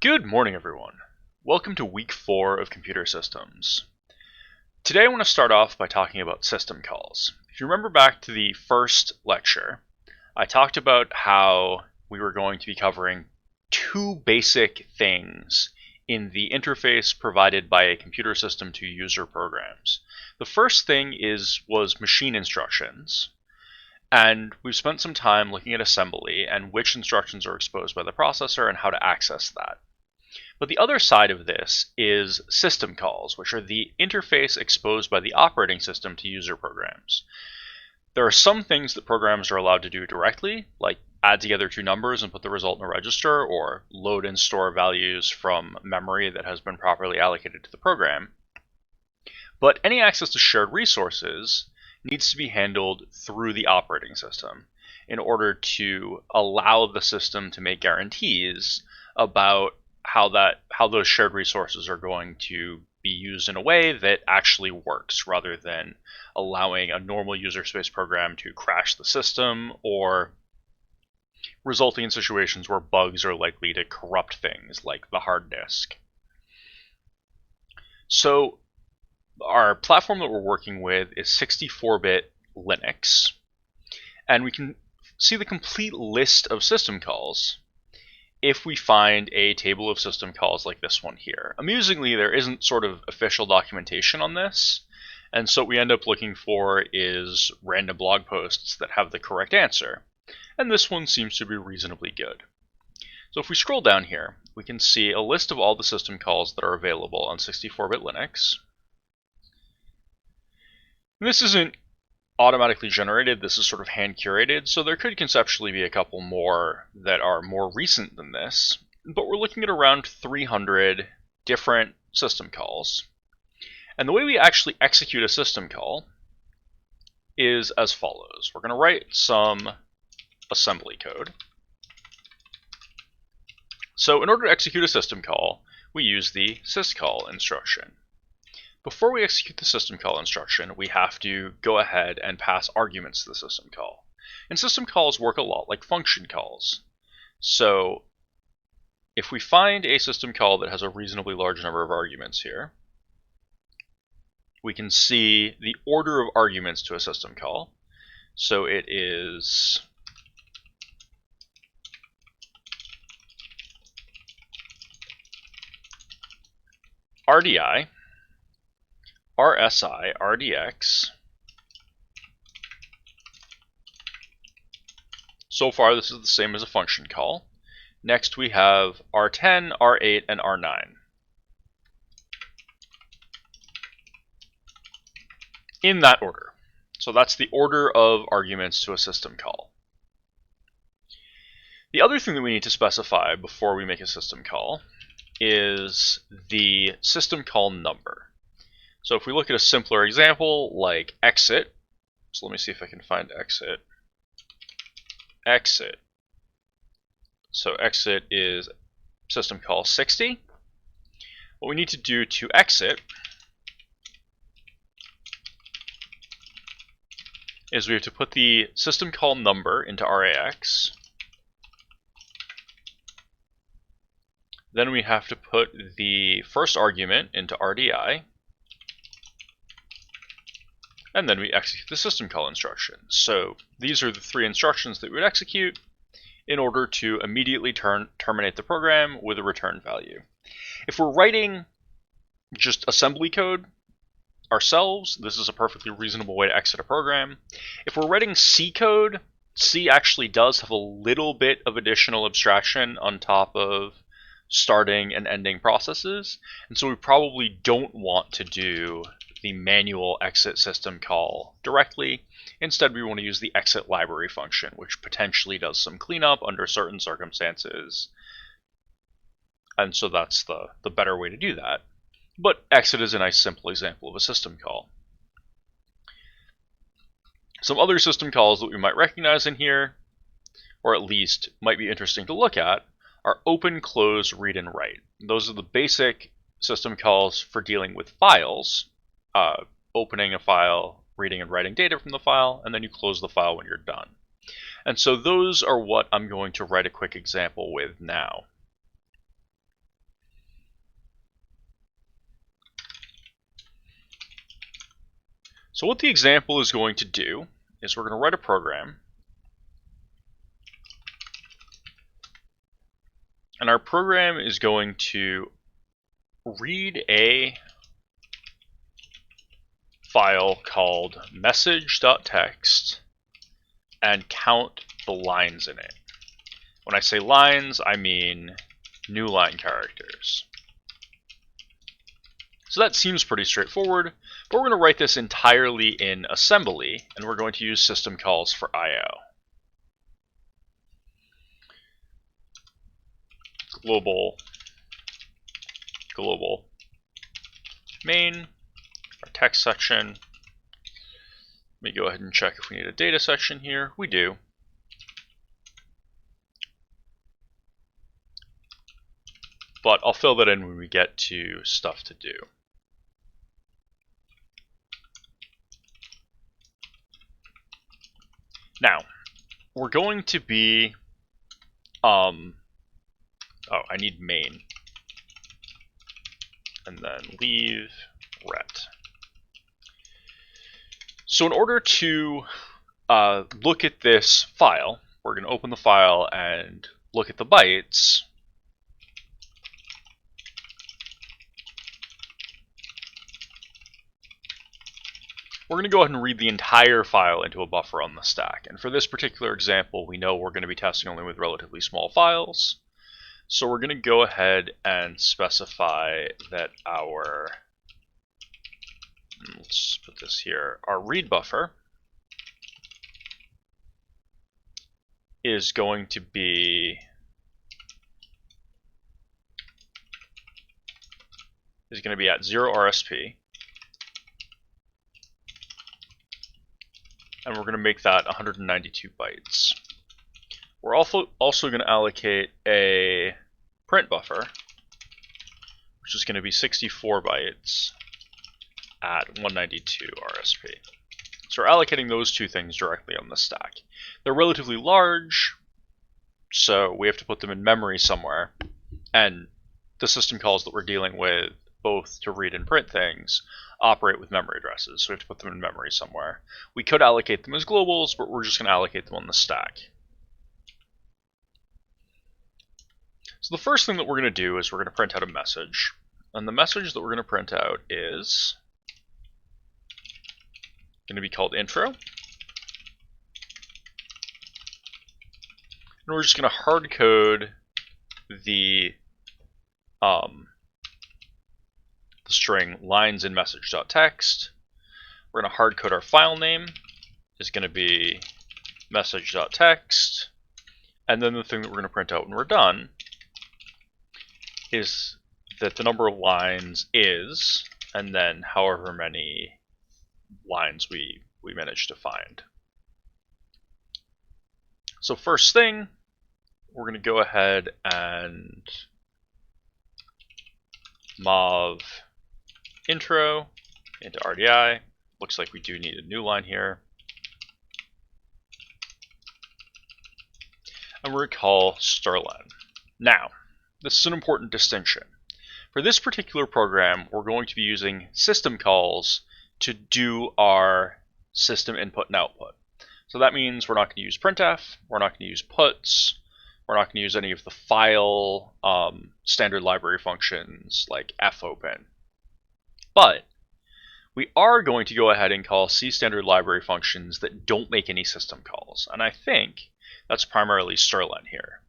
Good morning, everyone. Welcome to week 4 of computer systems. Today I want to start off by talking about system calls. If you remember back to the first lecture, I talked about how we were going to be covering two basic things in the interface provided by a computer system to user programs. The first thing was machine instructions. And we've spent some time looking at assembly and which instructions are exposed by the processor and how to access that. But the other side of this is system calls, which are the interface exposed by the operating system to user programs. There are some things that programs are allowed to do directly, like add together two numbers and put the result in a register, or load and store values from memory that has been properly allocated to the program. But any access to shared resources needs to be handled through the operating system in order to allow the system to make guarantees about how those shared resources are going to be used in a way that actually works, rather than allowing a normal user space program to crash the system or resulting in situations where bugs are likely to corrupt things like the hard disk. So our platform that we're working with is 64-bit Linux, and we can see the complete list of system calls if we find a table of system calls like this one here. Amusingly, there isn't sort of official documentation on this, and so what we end up looking for is random blog posts that have the correct answer, and this one seems to be reasonably good. So if we scroll down here, we can see a list of all the system calls that are available on 64-bit Linux. This isn't automatically generated, this is sort of hand curated, so there could conceptually be a couple more that are more recent than this, but we're looking at around 300 different system calls. And the way we actually execute a system call is as follows. We're going to write some assembly code. So in order to execute a system call, we use the syscall instruction. Before we execute the system call instruction, we have to go ahead and pass arguments to the system call. And system calls work a lot like function calls. So if we find a system call that has a reasonably large number of arguments here, we can see the order of arguments to a system call. So it is RDI, RSI, RDX. So far, this is the same as a function call. Next, we have R10, R8, and R9. In that order. So that's the order of arguments to a system call. The other thing that we need to specify before we make a system call is the system call number. So if we look at a simpler example like exit, so let me see if I can find exit. Exit. So exit is system call 60. What we need to do to exit is we have to put the system call number into RAX. Then we have to put the first argument into RDI. And then we execute the system call instruction. So these are the three instructions that we would execute in order to immediately terminate the program with a return value. If we're writing just assembly code ourselves, this is a perfectly reasonable way to exit a program. If we're writing C code, C actually does have a little bit of additional abstraction on top of starting and ending processes, and so we probably don't want to do the manual exit system call directly. Instead, we want to use the exit library function, which potentially does some cleanup under certain circumstances. And so that's the better way to do that. But exit is a nice simple example of a system call. Some other system calls that we might recognize in here, or at least might be interesting to look at, are open, close, read, and write. Those are the basic system calls for dealing with files. Opening a file, reading and writing data from the file, and then you close the file when you're done. And so those are what I'm going to write a quick example with now. So what the example is going to do is we're going to write a program, and our program is going to read a file called message.txt and count the lines in it. When I say lines, I mean new line characters. So that seems pretty straightforward, but we're going to write this entirely in assembly, and we're going to use system calls for I/O. Global main, our text section. Let me go ahead and check if we need a data section here. We do. But I'll fill that in when we get to stuff to do. Now, we're going to be, oh, I need main. And then leave ret. So in order to look at this file, we're going to open the file and look at the bytes. We're going to go ahead and read the entire file into a buffer on the stack. And for this particular example, we know we're going to be testing only with relatively small files. So we're going to go ahead and specify that our, let's put this here, our read buffer is going to be at 0 RSP. And we're going to make that 192 bytes. We're also going to allocate a print buffer, which is going to be 64 bytes at 192 RSP. So we're allocating those two things directly on the stack. They're relatively large, so we have to put them in memory somewhere. And the system calls that we're dealing with, both to read and print things, operate with memory addresses, so we have to put them in memory somewhere. We could allocate them as globals, but we're just going to allocate them on the stack. So the first thing that we're going to do is we're going to print out a message. And the message that we're going to print out is going to be called intro. And we're just going to hard code the string lines in message.txt. We're going to hard code our file name is going to be message.txt. And then the thing that we're going to print out when we're done is that the number of lines is, and then however many lines we managed to find. So first thing, we're going to go ahead and mov intro into RDI. Looks like we do need a new line here. And we're going to call strlen. Now, this is an important distinction. For this particular program, we're going to be using system calls to do our system input and output. So that means we're not going to use printf, we're not going to use puts, we're not going to use any of the file standard library functions like fopen. But we are going to go ahead and call C standard library functions that don't make any system calls. And I think that's primarily strlen here.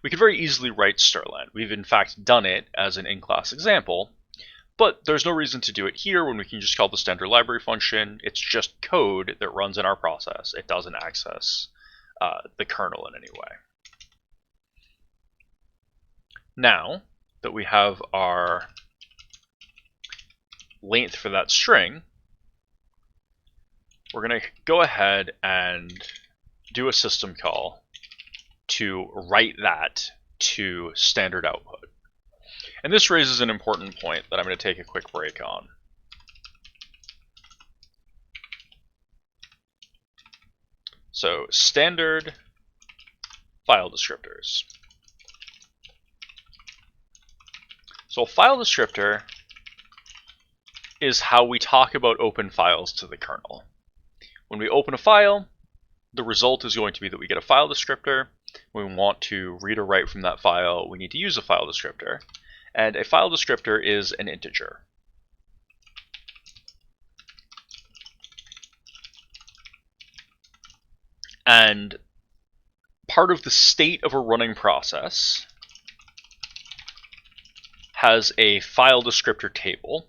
We could very easily write strlen. We've in fact done it as an in-class example, but there's no reason to do it here when we can just call the standard library function. It's just code that runs in our process. It doesn't access the kernel in any way. Now that we have our length for that string, we're going to go ahead and do a system call to write that to standard output. And this raises an important point that I'm going to take a quick break on. So standard file descriptors. So a file descriptor is how we talk about open files to the kernel. When we open a file, the result is going to be that we get a file descriptor. When we want to read or write from that file, we need to use a file descriptor. And a file descriptor is an integer. And part of the state of a running process has a file descriptor table.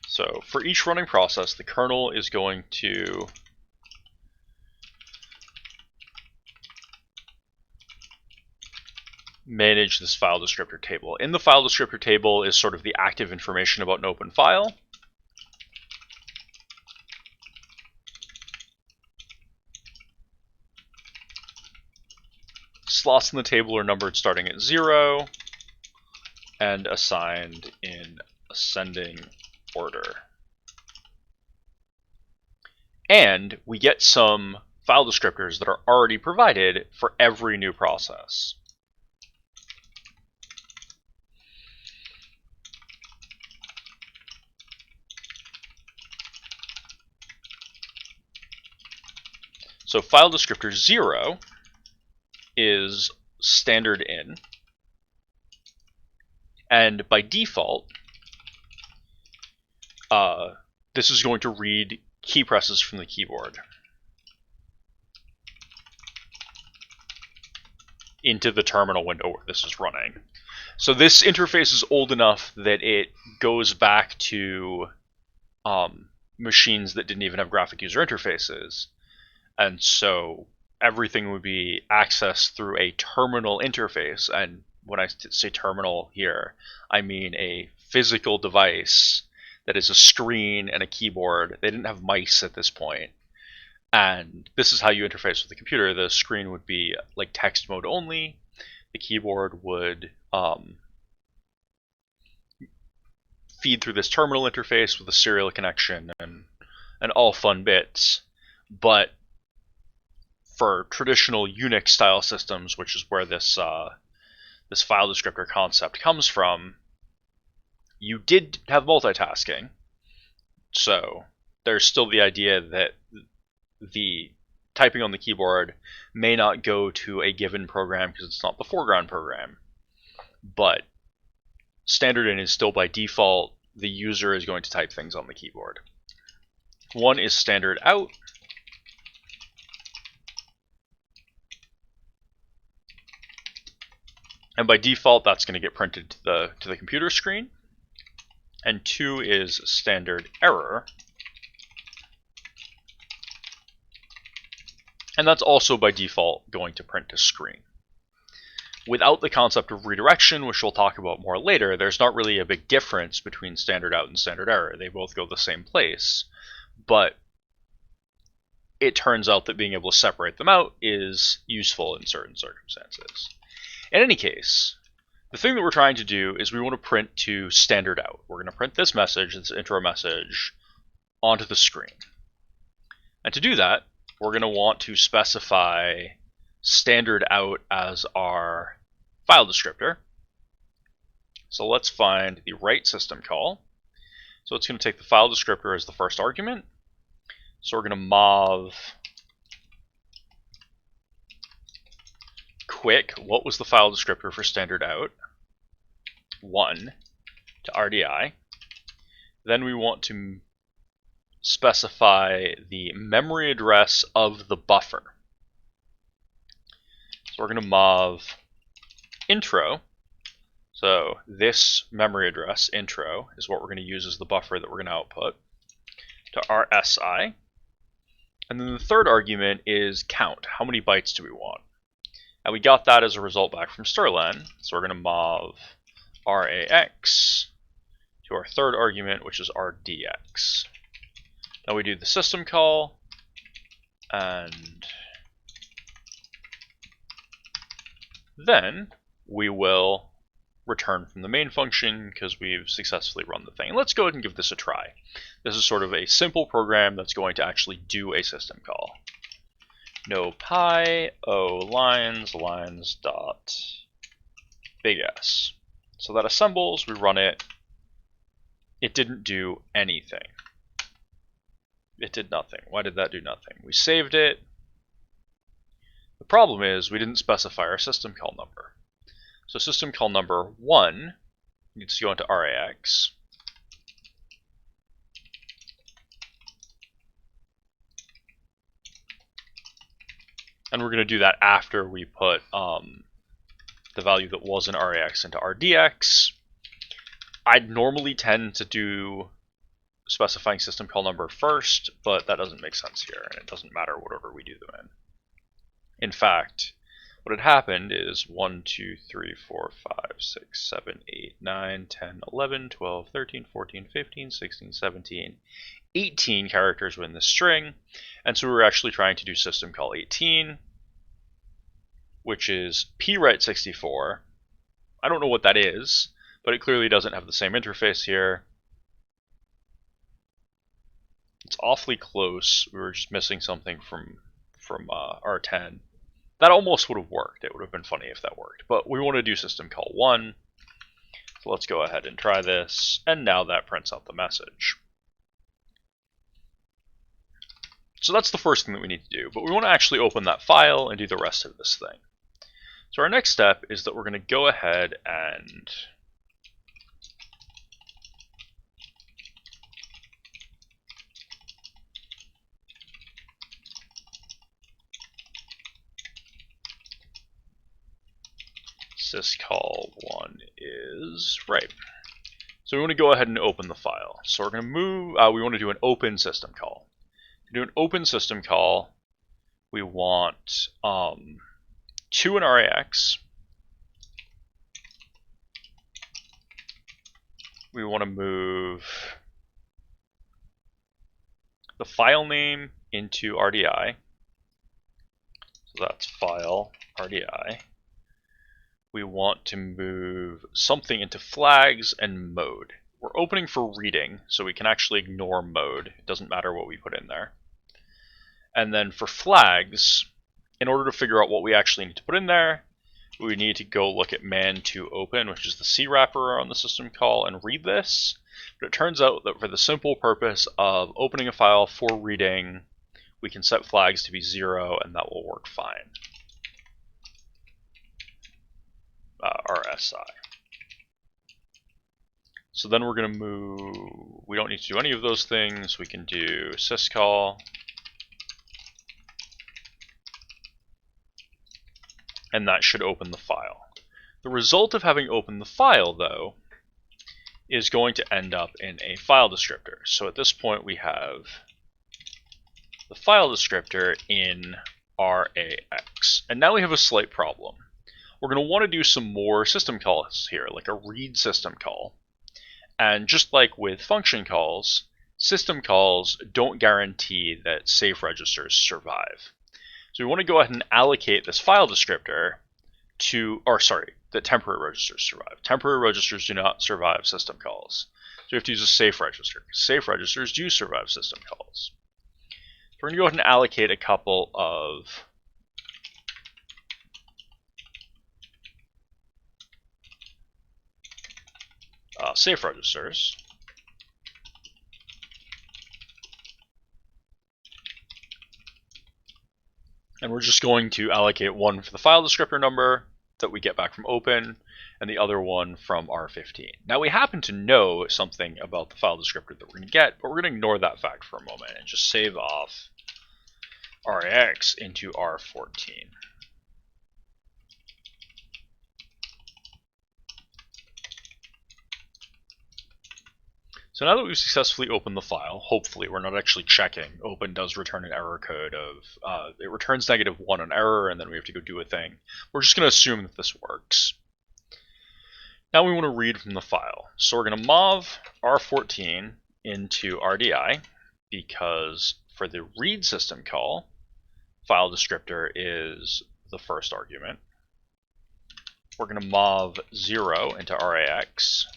So for each running process, the kernel is going to manage this file descriptor table. In the file descriptor table is sort of the active information about an open file. Slots in the table are numbered starting at 0 and assigned in ascending order. And we get some file descriptors that are already provided for every new process. So file descriptor 0 is standard in, and by default, this is going to read key presses from the keyboard into the terminal window where this is running. So this interface is old enough that it goes back to machines that didn't even have graphic user interfaces. And so everything would be accessed through a terminal interface. And when I say terminal here, I mean a physical device that is a screen and a keyboard. They didn't have mice at this point. And this is how you interface with the computer. The screen would be like text mode only. The keyboard would feed through this terminal interface with a serial connection and all fun bits. But for traditional Unix style systems, which is where this this file descriptor concept comes from, you did have multitasking. So there's still the idea that the typing on the keyboard may not go to a given program because it's not the foreground program. But standard in is still by default, the user is going to type things on the keyboard. One is standard out. And by default, that's going to get printed to the computer screen. And 2 is standard error. And that's also by default going to print to screen. Without the concept of redirection, which we'll talk about more later, there's not really a big difference between standard out and standard error. They both go the same place. But it turns out that being able to separate them out is useful in certain circumstances. In any case, the thing that we're trying to do is we want to print to standard out. We're going to print this message, this intro message, onto the screen. And to do that, we're going to want to specify standard out as our file descriptor. So let's find the right system call. So it's going to take the file descriptor as the first argument. So we're going to mov quick, what was the file descriptor for standard out? 1 to RDI. Then we want to specify the memory address of the buffer. So we're going to mov intro. So this memory address, intro, is what we're going to use as the buffer that we're going to output to RSI. And then the third argument is count. How many bytes do we want? And we got that as a result back from Sterlen. So we're going to mov RAX to our third argument, which is RDX. Now we do the system call, and then we will return from the main function because we've successfully run the thing. And let's go ahead and give this a try. This is sort of a simple program that's going to actually do a system call. no pi o lines dot big S. So that assembles, we run it. It didn't do anything. It did nothing. Why did that do nothing? We saved it. The problem is we didn't specify our system call number. So system call number 1 needs to go into RAX. And we're going to do that after we put the value that was in RAX into RDX. I'd normally tend to do specifying system call number first, but that doesn't make sense here, and it doesn't matter what order we do them in. In fact, what had happened is 1, 2, 3, 4, 5, 6, 7, 8, 9, 10, 11, 12, 13, 14, 15, 16, 17, 18 characters within the string, and so we were actually trying to do system call 18, which is pwrite64. I don't know what that is, but it clearly doesn't have the same interface here. It's awfully close. We were just missing something from R10. That almost would have worked. It would have been funny if that worked. But we want to do system call 1. So let's go ahead and try this. And now that prints out the message. So that's the first thing that we need to do. But we want to actually open that file and do the rest of this thing. So our next step is that we're going to go ahead and syscall 1 is right. So we want to go ahead and open the file. So we're going to move, we want to do an open system call. To do an open system call, we want 2 in RAX. We want to move the file name into RDI. So that's file RDI. We want to move something into flags and mode. We're opening for reading, so we can actually ignore mode. It doesn't matter what we put in there. And then for flags, in order to figure out what we actually need to put in there, we need to go look at man2open, which is the C wrapper on the system call, and read this. But it turns out that for the simple purpose of opening a file for reading, we can set flags to be 0, and that will work fine. RSI. So then we're going to move, we don't need to do any of those things. We can do syscall. And that should open the file. The result of having opened the file, though, is going to end up in a file descriptor. So at this point we have the file descriptor in RAX. And now we have a slight problem. We're going to want to do some more system calls here, like a read system call. And just like with function calls, system calls don't guarantee that safe registers survive. So we want to go ahead and allocate this file descriptor to, that temporary registers survive. Temporary registers do not survive system calls. So we have to use a safe register. Safe registers do survive system calls. So we're going to go ahead and allocate a couple of safe registers. And we're just going to allocate one for the file descriptor number that we get back from open, and the other one from R15. Now we happen to know something about the file descriptor that we're going to get, but we're going to ignore that fact for a moment and just save off RAX into R14. So now that we've successfully opened the file, hopefully we're not actually checking. Open does return an error code of, it returns -1 on error, and then we have to go do a thing. We're just going to assume that this works. Now we want to read from the file. So we're going to mov R14 into RDI, because for the read system call, file descriptor is the first argument. We're going to mov 0 into RAX,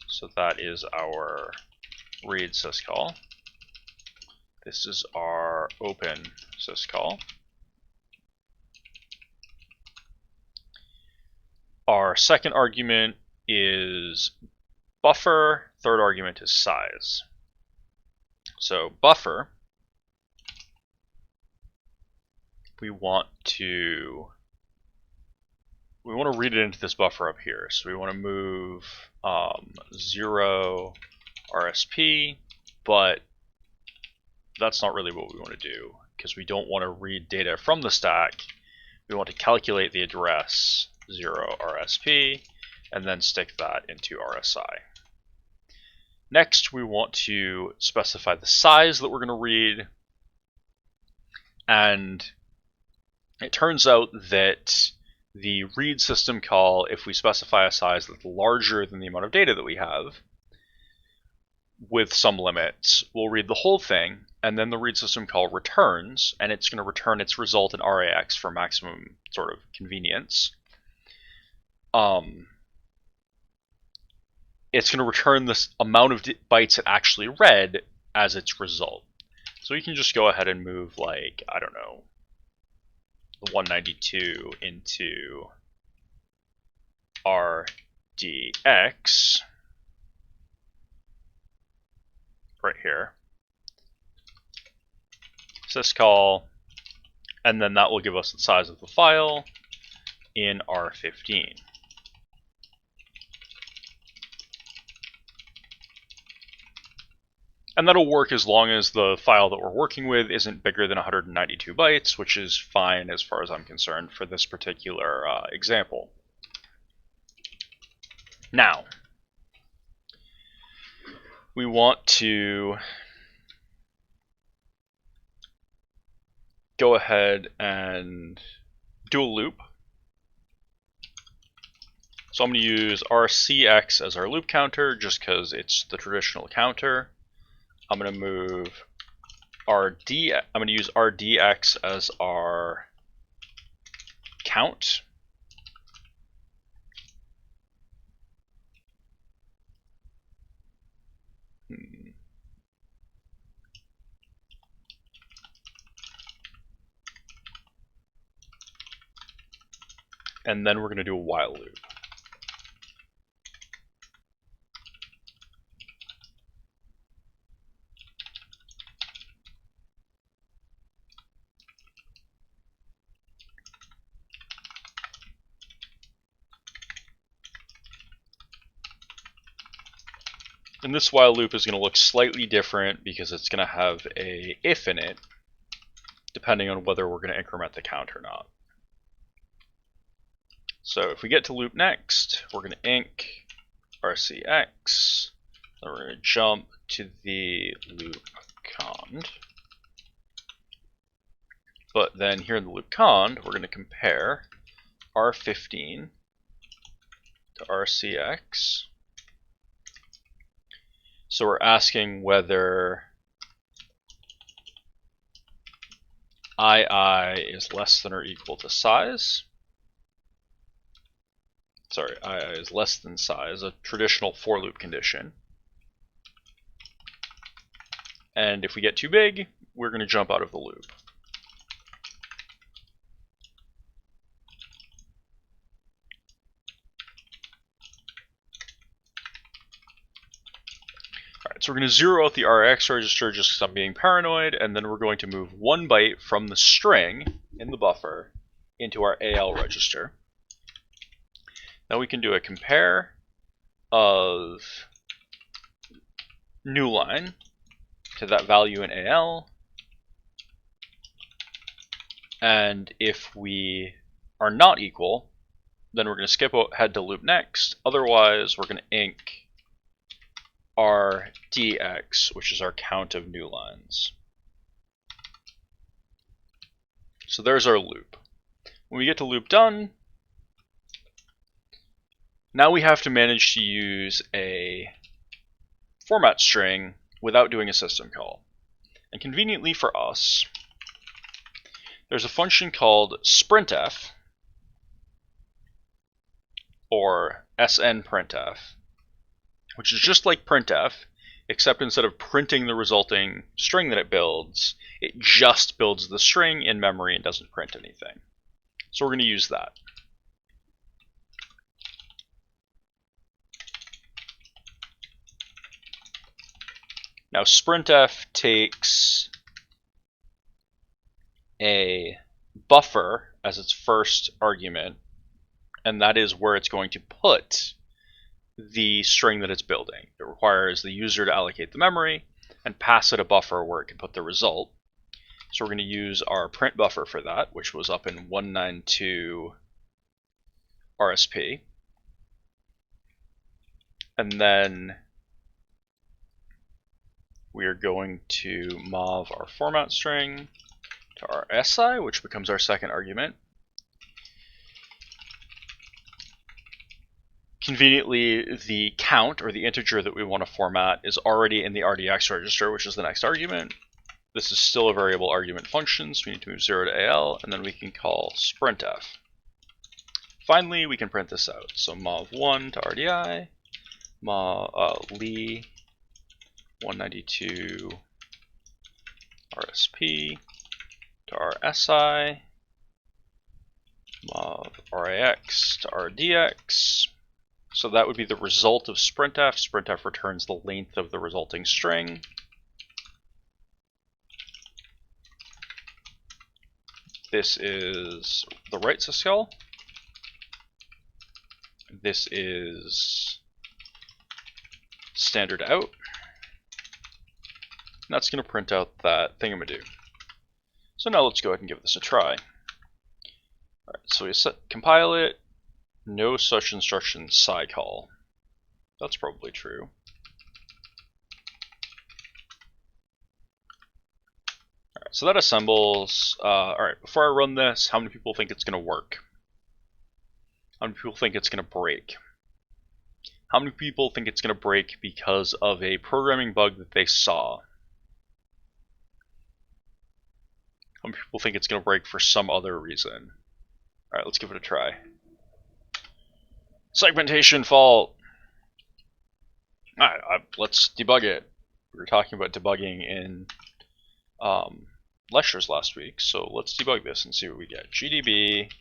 so that is our read syscall. This is our open syscall. Our second argument is buffer, third argument is size. So buffer, we want to read it into this buffer up here. So we want to move 0 RSP, but that's not really what we want to do because we don't want to read data from the stack. We want to calculate the address 0 RSP and then stick that into RSI. Next, we want to specify the size that we're going to read, and it turns out that the read system call, if we specify a size that's larger than the amount of data that we have, with some limits, we'll read the whole thing, and then the read system call returns, and it's going to return its result in RAX for maximum sort of convenience. It's going to return this amount of bytes it actually read as its result. So we can just go ahead and move, like, I don't know, the 192 into RDX right here. Syscall, and then that will give us the size of the file in R15. And that'll work as long as the file that we're working with isn't bigger than 192 bytes, which is fine as far as I'm concerned for this particular example. Now, we want to go ahead and do a loop. So I'm going to use RCX as our loop counter just because it's the traditional counter. I'm going to move I'm going to use RDX as our count. And then we're going to do a while loop. And this while loop is going to look slightly different because it's going to have a if in it, depending on whether we're going to increment the count or not. So if we get to loop next, we're going to inc RCX, then we're going to jump to the loop cond. But then here in the loop cond, we're going to compare R15 to RCX. So we're asking whether II is less than or equal to size. Sorry, II is less than size, a traditional for loop condition. And if we get too big, we're going to jump out of the loop. So we're going to zero out the RX register just because I'm being paranoid, and then we're going to move 1 byte from the string in the buffer into our AL register. Now we can do a compare of new line to that value in AL, and if we are not equal, then we're going to skip ahead to loop next. Otherwise, we're going to inc RDX, which is our count of new lines. So there's our loop. When we get to loop done, now we have to manage to use a format string without doing a system call. And conveniently for us, there's a function called sprintf, or snprintf, which is just like printf, except instead of printing the resulting string that it builds, it just builds the string in memory and doesn't print anything. So we're going to use that. Now sprintf takes a buffer as its first argument, and that is where it's going to put the string that it's building. It requires the user to allocate the memory and pass it a buffer where it can put the result. So we're going to use our print buffer for that, which was up in 192 RSP. And then we are going to mov our format string to our si, which becomes our second argument. Conveniently, the count, or the integer that we want to format, is already in the RDX register, which is the next argument. This is still a variable argument function, so we need to move 0 to AL, and then we can call sprintf. Finally, we can print this out. So mov1 to RDI, lee 192 RSP to our SI, mov RAX to RDX. So that would be the result of sprintf. Sprintf returns the length of the resulting string. This is the right syscall. This is standard out. And that's going to print out that thingamadoo. So now let's go ahead and give this a try. Alright, so we compile it. No such instruction syscall. That's probably true. Alright, so that assembles. Alright, before I run this, how many people think it's going to work? How many people think it's going to break? How many people think it's going to break because of a programming bug that they saw? How many people think it's going to break for some other reason? Alright, let's give it a try. Segmentation fault! Alright, let's debug it. We were talking about debugging in lectures last week, so let's debug this and see what we get. GDB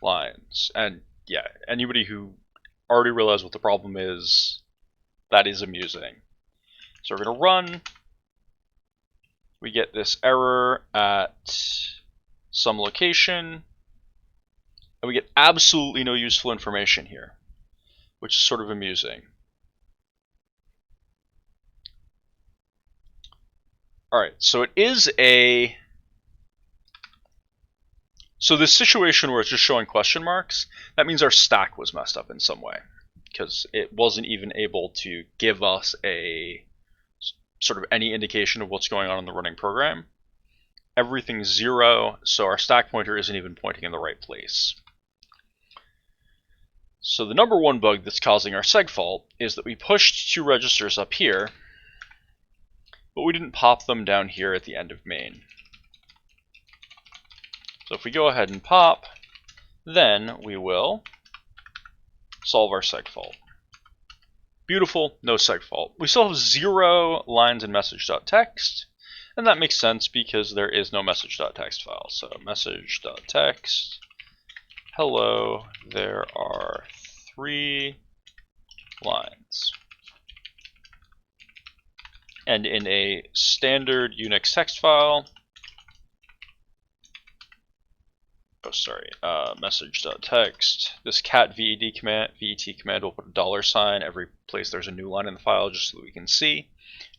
lines. And yeah, anybody who already realized what the problem is, that is amusing. So we're going to run. We get this error at some location. And we get absolutely no useful information here, which is sort of amusing. Alright, so it is a... So this situation where it's just showing question marks, that means our stack was messed up in some way, because it wasn't even able to give us a sort of any indication of what's going on in the running program. Everything's 0, so our stack pointer isn't even pointing in the right place. So the number one bug that's causing our seg fault is that we pushed 2 registers up here, but we didn't pop them down here at the end of main. So if we go ahead and pop, then we will solve our seg fault. Beautiful, no seg fault. We still have 0 lines in message.txt, and that makes sense because there is no message.txt file. So message.txt, hello, there are 3 lines. And in a standard Unix text file, message.txt, this cat vet command will put a $sign every place there's a new line in the file just so that we can see.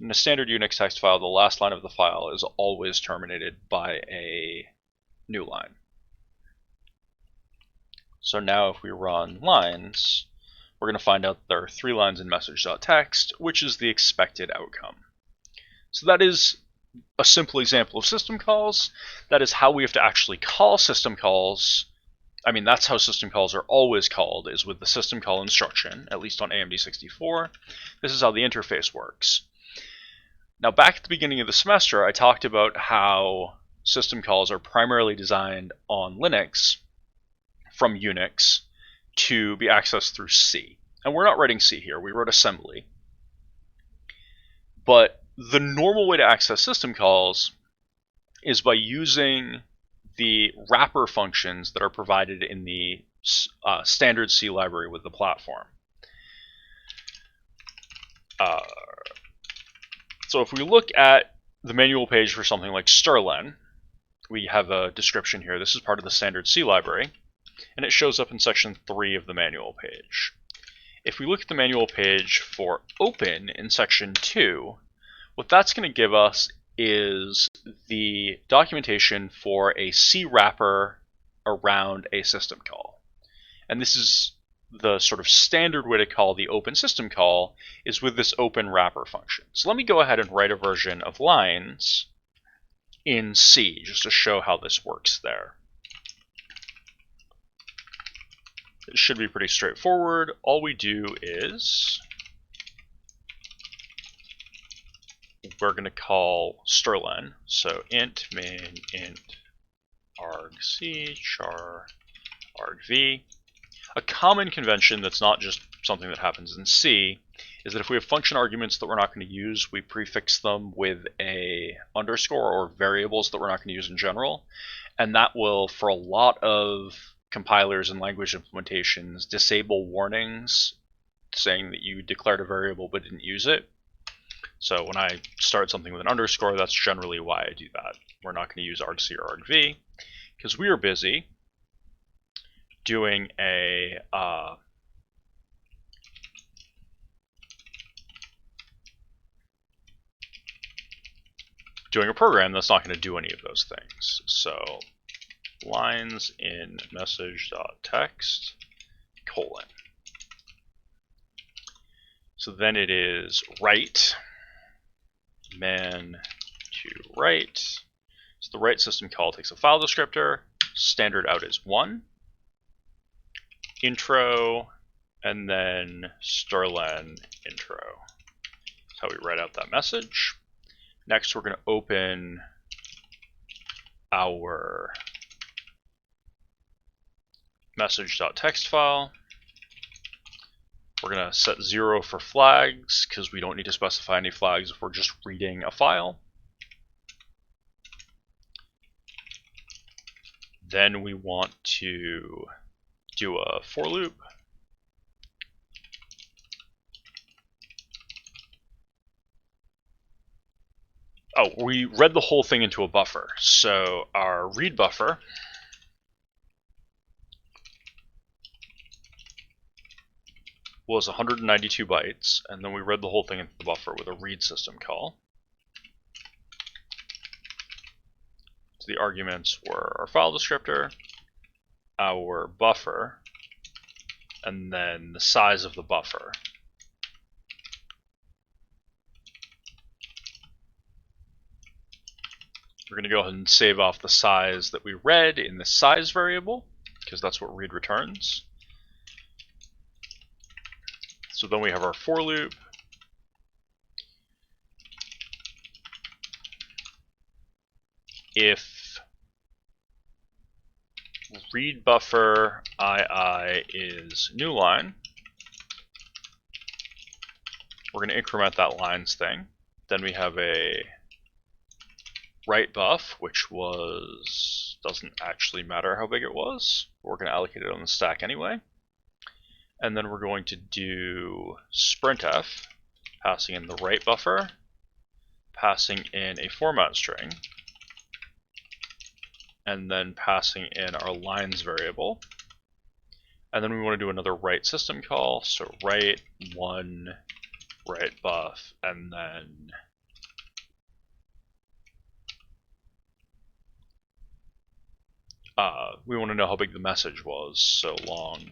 In a standard Unix text file, the last line of the file is always terminated by a new line. So now if we run lines, we're going to find out there are 3 lines in message.txt, which is the expected outcome. So that is a simple example of system calls. That is how we have to actually call system calls. I mean, that's how system calls are always called, is with the system call instruction, at least on AMD 64. This is how the interface works. Now, back at the beginning of the semester, I talked about how system calls are primarily designed on Linux from Unix to be accessed through C. And we're not writing C here, we wrote assembly. But the normal way to access system calls is by using the wrapper functions that are provided in the standard C library with the platform. So if we look at the manual page for something like strlen, we have a description here. This is part of the standard C library, and it shows up in section 3 of the manual page. If we look at the manual page for open in section 2, what that's going to give us is the documentation for a C wrapper around a system call. And this is the sort of standard way to call the open system call is with this open wrapper function. So let me go ahead and write a version of lines in C just to show how this works there. It should be pretty straightforward. All we do is we're going to call strlen, so int main int argc char argv. A common convention that's not just something that happens in C is that if we have function arguments that we're not going to use, we prefix them with a underscore or variables that we're not going to use in general. And that will, for a lot of compilers and language implementations, disable warnings saying that you declared a variable but didn't use it. So when I start something with an underscore, that's generally why I do that. We're not going to use argc or argv because we are busy doing a program that's not going to do any of those things. So lines in message.text : so then it is write man to write. So the write system call takes a file descriptor. Standard out is 1. Intro, and then strlen intro. That's how we write out that message. Next, we're going to open our message.txt file. We're going to set 0 for flags because we don't need to specify any flags if we're just reading a file. Then we want to do a for loop. Oh, we read the whole thing into a buffer. So our read buffer was 192 bytes, and then we read the whole thing into the buffer with a read system call. So the arguments were our file descriptor, our buffer, and then the size of the buffer. We're going to go ahead and save off the size that we read in the size variable, because that's what read returns. So then we have our for loop. If read buffer II is new line, we're going to increment that lines thing. Then we have a write buff, which doesn't actually matter how big it was. We're going to allocate it on the stack anyway. And then we're going to do sprintf, passing in the write buffer, passing in a format string, and then passing in our lines variable. And then we want to do another write system call, so write one write buff, and then we want to know how big the message was, so long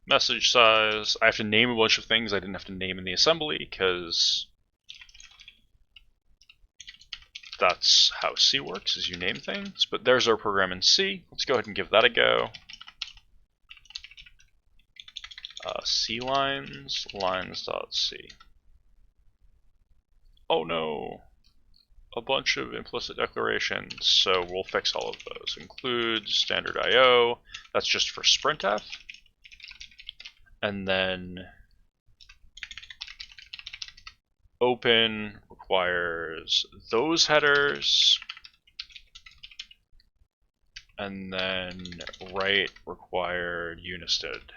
message size. I have to name a bunch of things I didn't have to name in the assembly because that's how C works, is you name things. But there's our program in C. Let's go ahead and give that a go. C lines, lines.c. Oh no, a bunch of implicit declarations, so we'll fix all of those. Include standard IO, that's just for sprintf. And then open requires those headers, and then write required unistd.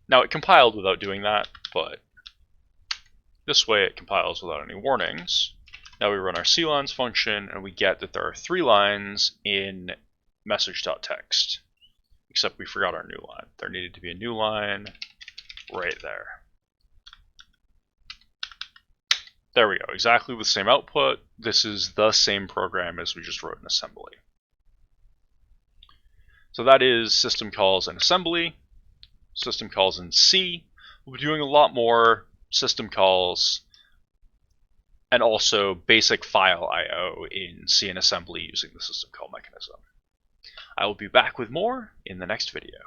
Now it compiled without doing that, but this way it compiles without any warnings. Now we run our clines function and we get that there are 3 lines in message.text, except we forgot our new line. There needed to be a new line right there. There we go, exactly the same output. This is the same program as we just wrote in assembly. So that is system calls in assembly, system calls in C. We'll be doing a lot more system calls and also basic file I/O in C and assembly using the system call mechanism. I will be back with more in the next video.